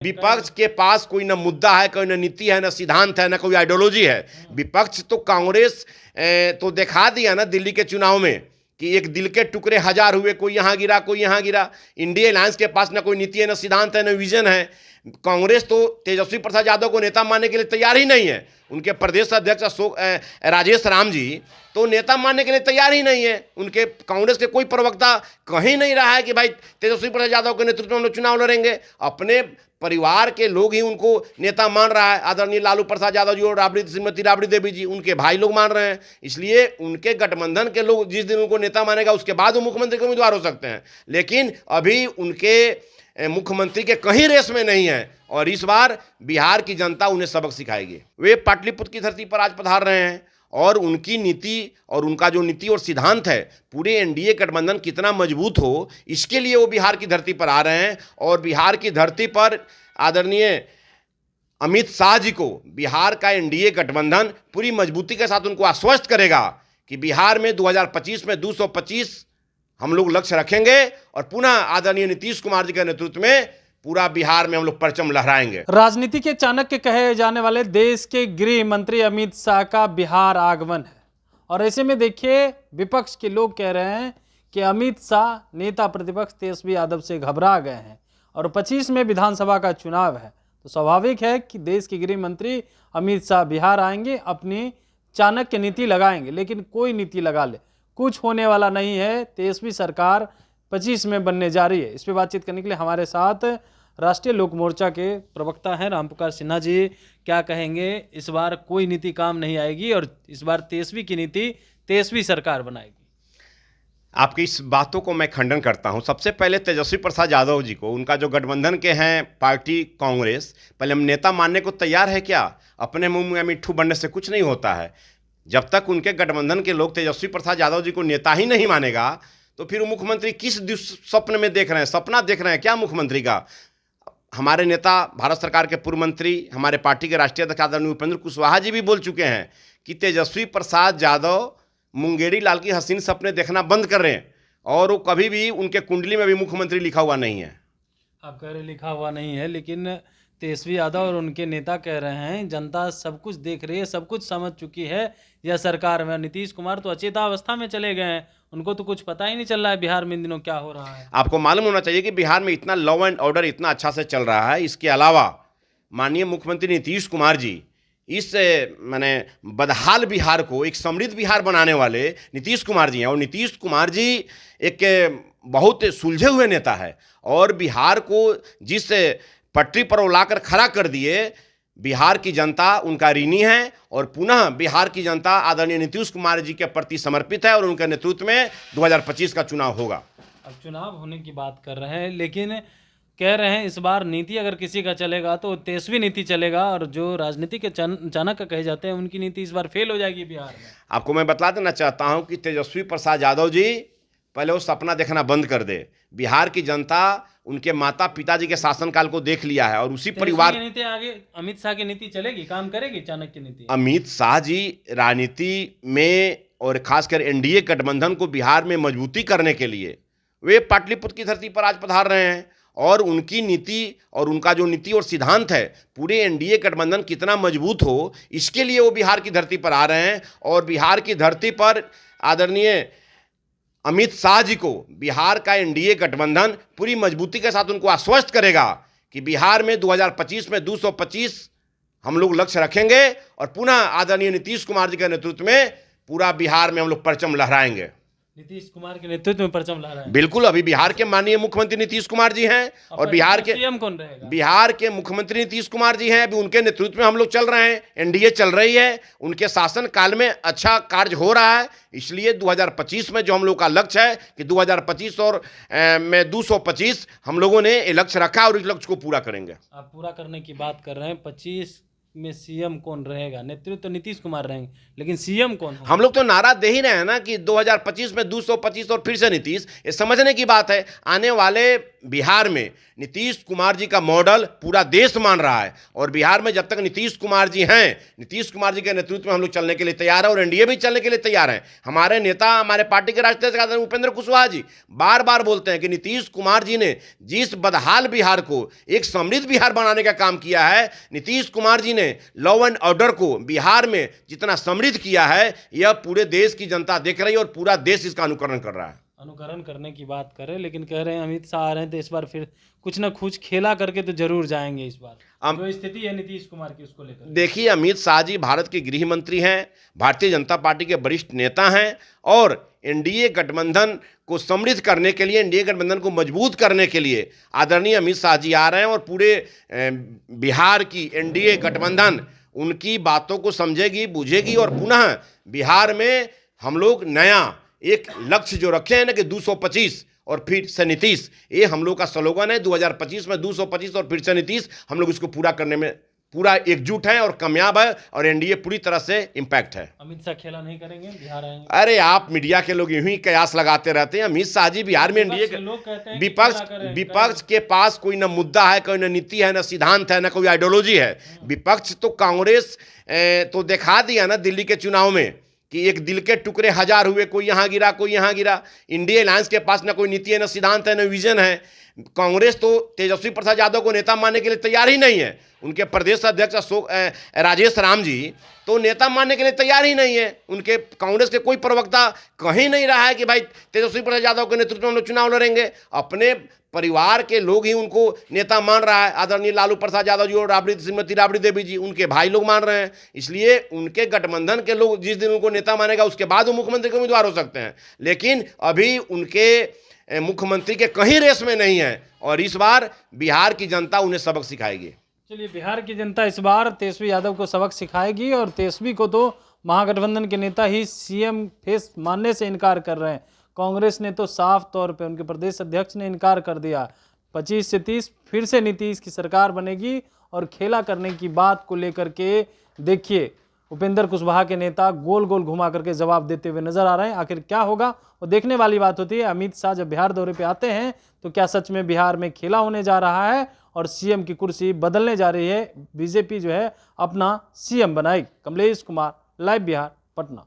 विपक्ष के पास कोई न मुद्दा है, कोई न नीति है, न सिद्धांत है, न कोई आइडियोलॉजी है। विपक्ष तो कांग्रेस तो दिखा दिया ना दिल्ली के चुनाव में कि एक दिल के टुकड़े हजार हुए, कोई यहाँ गिरा कोई यहाँ गिरा। इंडिया अलायंस के पास न कोई नीति है, न सिद्धांत है, न विजन है। कांग्रेस तो तेजस्वी प्रसाद यादव को नेता मानने के लिए तैयार ही नहीं है। उनके प्रदेश अध्यक्ष राजेश राम जी तो नेता मानने के लिए तैयार ही नहीं है। उनके कांग्रेस के कोई प्रवक्ता कहीं नहीं रहा है कि भाई तेजस्वी प्रसाद यादव के नेतृत्व में हम लोग चुनाव लड़ेंगे। अपने परिवार के लोग ही उनको नेता मान रहा है। आदरणीय लालू प्रसाद यादव जी और श्रीमती राबड़ी देवी जी उनके भाई लोग मान रहे हैं। इसलिए उनके गठबंधन के लोग जिस दिन उनको नेता मानेगा उसके बाद वो मुख्यमंत्री के उम्मीदवार हो सकते हैं। लेकिन अभी उनके मुख्यमंत्री के कहीं रेस में नहीं है और इस बार बिहार की जनता उन्हें सबक सिखाएगी। वे पाटलिपुत्र की धरती पर आज पधार रहे हैं और उनकी नीति और उनका जो नीति और सिद्धांत है, पूरे एनडीए गठबंधन कितना मजबूत हो, इसके लिए वो बिहार की धरती पर आ रहे हैं। और बिहार की धरती पर आदरणीय अमित शाह जी को बिहार का एनडीए गठबंधन पूरी मजबूती के साथ उनको आश्वस्त करेगा कि बिहार में 2025 में 225 हम लोग लक्ष्य रखेंगे और पुनः आदरणीय नीतीश कुमार जी के नेतृत्व में पूरा बिहार में हम लोग परचम लहराएंगे। राजनीति के चाणक्य कहे जाने वाले देश के गृह मंत्री अमित शाह का बिहार आगमन है और ऐसे में देखिए विपक्ष के लोग कह रहे हैं कि अमित शाह नेता प्रतिपक्ष तेजस्वी यादव से घबरा गए हैं और 25 में विधानसभा का चुनाव है, तो स्वाभाविक है कि देश के गृह मंत्री अमित शाह बिहार आएंगे, अपनी चाणक्य नीति लगाएंगे। लेकिन कोई नीति लगा ले कुछ होने वाला नहीं है। तेजस्वी सरकार 25 में बनने जा रही है। इस पर बातचीत करने के लिए हमारे साथ राष्ट्रीय लोक मोर्चा के प्रवक्ता हैं रामपुकार सिन्हा जी। क्या कहेंगे, इस बार कोई नीति काम नहीं आएगी और इस बार तेजस्वी की नीति तेजस्वी सरकार बनाएगी? आपकी इस बातों को मैं खंडन करता हूं। सबसे पहले तेजस्वी प्रसाद यादव जी को, उनका जो गठबंधन के हैं पार्टी कांग्रेस, पहले हम नेता मानने को तैयार है क्या? अपने मुंह में मिट्ठू बनने से कुछ नहीं होता है। जब तक उनके गठबंधन के लोग तेजस्वी प्रसाद यादव जी को नेता ही नहीं मानेगा तो फिर वो मुख्यमंत्री किस स्वप्न में देख रहे हैं? सपना देख रहे हैं क्या मुख्यमंत्री का? हमारे नेता भारत सरकार के पूर्व मंत्री, हमारे पार्टी के राष्ट्रीय अध्यक्ष आदरणीय उपेंद्र कुशवाहा जी भी बोल चुके हैं कि तेजस्वी प्रसाद यादव मुंगेरी लाल की हसीन सपने देखना बंद कर रहे हैं और वो कभी भी उनके कुंडली में भी मुख्यमंत्री लिखा हुआ नहीं है। आप कह रहे लिखा हुआ नहीं है, लेकिन तेजस्वी यादव और उनके नेता कह रहे हैं जनता सब कुछ देख रही है, सब कुछ समझ चुकी है यह सरकार में। नीतीश कुमार तो अचेतावस्था में चले गए हैं, उनको तो कुछ पता ही नहीं चल रहा है बिहार में इन दिनों क्या हो रहा है। आपको मालूम होना चाहिए कि बिहार में इतना लॉ एंड ऑर्डर इतना अच्छा से चल रहा है। इसके अलावा माननीय मुख्यमंत्री नीतीश कुमार जी इस माने बदहाल बिहार को एक समृद्ध बिहार बनाने वाले नीतीश कुमार जी हैं। और नीतीश कुमार जी एक बहुत सुलझे हुए नेता है और बिहार को जिस पटरी पर वो लाकर खड़ा कर दिए, बिहार की जनता उनका ऋणी है और पुनः बिहार की जनता आदरणीय नीतीश कुमार जी के प्रति समर्पित है और उनके नेतृत्व में 2025 का चुनाव होगा। अब चुनाव होने की बात कर रहे हैं, लेकिन कह रहे हैं इस बार नीति अगर किसी का चलेगा तो तेजस्वी नीति चलेगा और जो राजनीति के चाणक्य कहे जाते हैं उनकी नीति इस बार फेल हो जाएगी बिहार में। आपको मैं बता देना चाहता हूं कि तेजस्वी प्रसाद यादव जी पहले वो सपना देखना बंद कर दे। बिहार की जनता उनके माता पिताजी के शासनकाल को देख लिया है और उसी परिवार की नीति आगे अमित शाह की नीति चलेगी, काम करेगी चाणक्य नीति? अमित शाह जी राजनीति में और खासकर एनडीए गठबंधन को बिहार में मजबूती करने के लिए वे पाटलिपुत्र की धरती पर आज पधार रहे हैं और उनकी नीति और उनका जो नीति और सिद्धांत है, पूरे एनडीए गठबंधन कितना मजबूत हो, इसके लिए वो बिहार की धरती पर आ रहे हैं। और बिहार की धरती पर आदरणीय अमित शाह जी को बिहार का एनडीए गठबंधन पूरी मजबूती के साथ उनको आश्वस्त करेगा कि बिहार में 2025 में 225 हम लोग लक्ष्य रखेंगे और पुनः आदरणीय नीतीश कुमार जी के नेतृत्व में पूरा बिहार में हम लोग परचम लहराएंगे। नीतीश कुमार के नेतृत्व में परचम लहरा है? बिल्कुल। अभी बिहार के माननीय मुख्यमंत्री नीतीश कुमार जी हैं और बिहार के सीएम कौन रहेगा? बिहार के मुख्यमंत्री नीतीश कुमार जी हैं। अभी उनके नेतृत्व में हम लोग चल रहे हैं, एनडीए चल रही है, उनके शासन काल में अच्छा कार्य हो रहा है। इसलिए 2025 में जो हम लोग का लक्ष्य है कि 2025 और में 225 हम लोगों ने ये लक्ष्य रखा और इस लक्ष्य को पूरा करेंगे। आप पूरा करने की बात कर रहे हैं। 25 में सीएम कौन रहेगा? नेतृत्व तो नीतीश कुमार रहेंगे, लेकिन सीएम कौन होगा? हम लोग तो नारा दे ही रहे हैं ना कि 2025 में 225 और फिर से नीतीश। ये समझने की बात है, आने वाले बिहार में नीतीश कुमार जी का मॉडल पूरा देश मान रहा है, और बिहार में जब तक नीतीश कुमार जी हैं, नीतीश कुमार जी के नेतृत्व में हम लोग चलने के लिए तैयार है और एनडीए भी चलने के लिए तैयार है। हमारे नेता, हमारे पार्टी के राष्ट्रीय अध्यक्ष उपेंद्र कुशवाहा जी बार बार बोलते हैं कि नीतीश कुमार जी ने जिस बदहाल बिहार को एक समृद्ध बिहार बनाने का काम किया है, नीतीश कुमार जी ने लॉ एंड ऑर्डर को बिहार में जितना समृद्ध किया है, यह पूरे देश की जनता देख रही है और पूरा देश इसका अनुकरण कर रहा है। अनुकरण करने की बात करें, लेकिन कह रहे हैं अमित शाह आ रहे हैं तो इस बार फिर कुछ ना कुछ खेला करके तो जरूर जाएंगे इस बार। जो स्थिति है नीतीश कुमार की उसको लेकर देखिए, अमित शाह जी भारत के गृह मंत्री हैं, भारतीय जनता पार्टी के वरिष्ठ नेता हैं, और एनडीए गठबंधन को समृद्ध करने के लिए, एनडीए गठबंधन को मजबूत करने के लिए आदरणीय अमित शाह जी आ रहे हैं, और पूरे बिहार की एनडीए गठबंधन उनकी बातों को समझेगी, बुझेगी, और पुनः बिहार में हम लोग नया एक लक्ष्य जो रखे हैं ना कि 225 और फिर से नीतीश, ये हम लोग का स्लोगन है। 2025 में 225 और फिर से नीतीश, हम लोग इसको पूरा करने में पूरा एकजुट है और कामयाब है, और एनडीए पूरी तरह से इंपैक्ट है। अमित शाह खेला नहीं करेंगे, बिहार आएंगे? अरे आप मीडिया के लोग यूं ही कयास लगाते रहते हैं। अमित शाह जी बिहार में एनडीए विपक्ष के पास कोई ना मुद्दा है, कोई ना नीति है, ना सिद्धांत है, ना कोई आइडियोलॉजी है। विपक्ष तो कांग्रेस तो दिखा दिया ना दिल्ली के चुनाव में कि एक दिल के टुकड़े हजार हुए, कोई यहाँ गिरा, कोई यहाँ गिरा। इंडिया अलायंस के पास ना कोई नीति है, ना सिद्धांत है, ना विजन है। कांग्रेस तो तेजस्वी प्रसाद यादव को नेता मानने के लिए तैयार ही नहीं है। उनके प्रदेश अध्यक्ष राजेश राम जी तो नेता मानने के लिए तैयार ही नहीं है। उनके कांग्रेस के कोई प्रवक्ता कहीं नहीं रहा है कि भाई तेजस्वी प्रसाद यादव के नेतृत्व में हम लोग चुनाव लड़ेंगे। अपने परिवार के लोग ही उनको नेता मान रहा है। आदरणीय लालू प्रसाद यादव जी और श्रीमती राबड़ी देवी जी, उनके भाई लोग मान रहे हैं। इसलिए उनके गठबंधन के लोग जिस दिन उनको नेता मानेगा उसके बाद वो मुख्यमंत्री के उम्मीदवार हो सकते हैं, लेकिन अभी उनके मुख्यमंत्री के कहीं रेस में नहीं है, और इस बार बिहार की जनता उन्हें सबक सिखाएगी। चलिए, बिहार की जनता इस बार तेजस्वी यादव को सबक सिखाएगी, और तेजस्वी को तो महागठबंधन के नेता ही सीएम फेस मानने से इनकार कर रहे हैं। कांग्रेस ने तो साफ तौर पे, उनके प्रदेश अध्यक्ष ने इनकार कर दिया। 25 से 30 फिर से नीतीश की सरकार बनेगी, और खेला करने की बात को लेकर के देखिए उपेंद्र कुशवाहा के नेता गोल गोल घुमा करके जवाब देते हुए नजर आ रहे हैं। आखिर क्या होगा वो देखने वाली बात होती है। अमित शाह जब बिहार दौरे पे आते हैं तो क्या सच में बिहार में खेला होने जा रहा है और सीएम की कुर्सी बदलने जा रही है? बीजेपी जो है अपना सीएम बनाएगी। कमलेश कुमार, लाइव बिहार, पटना।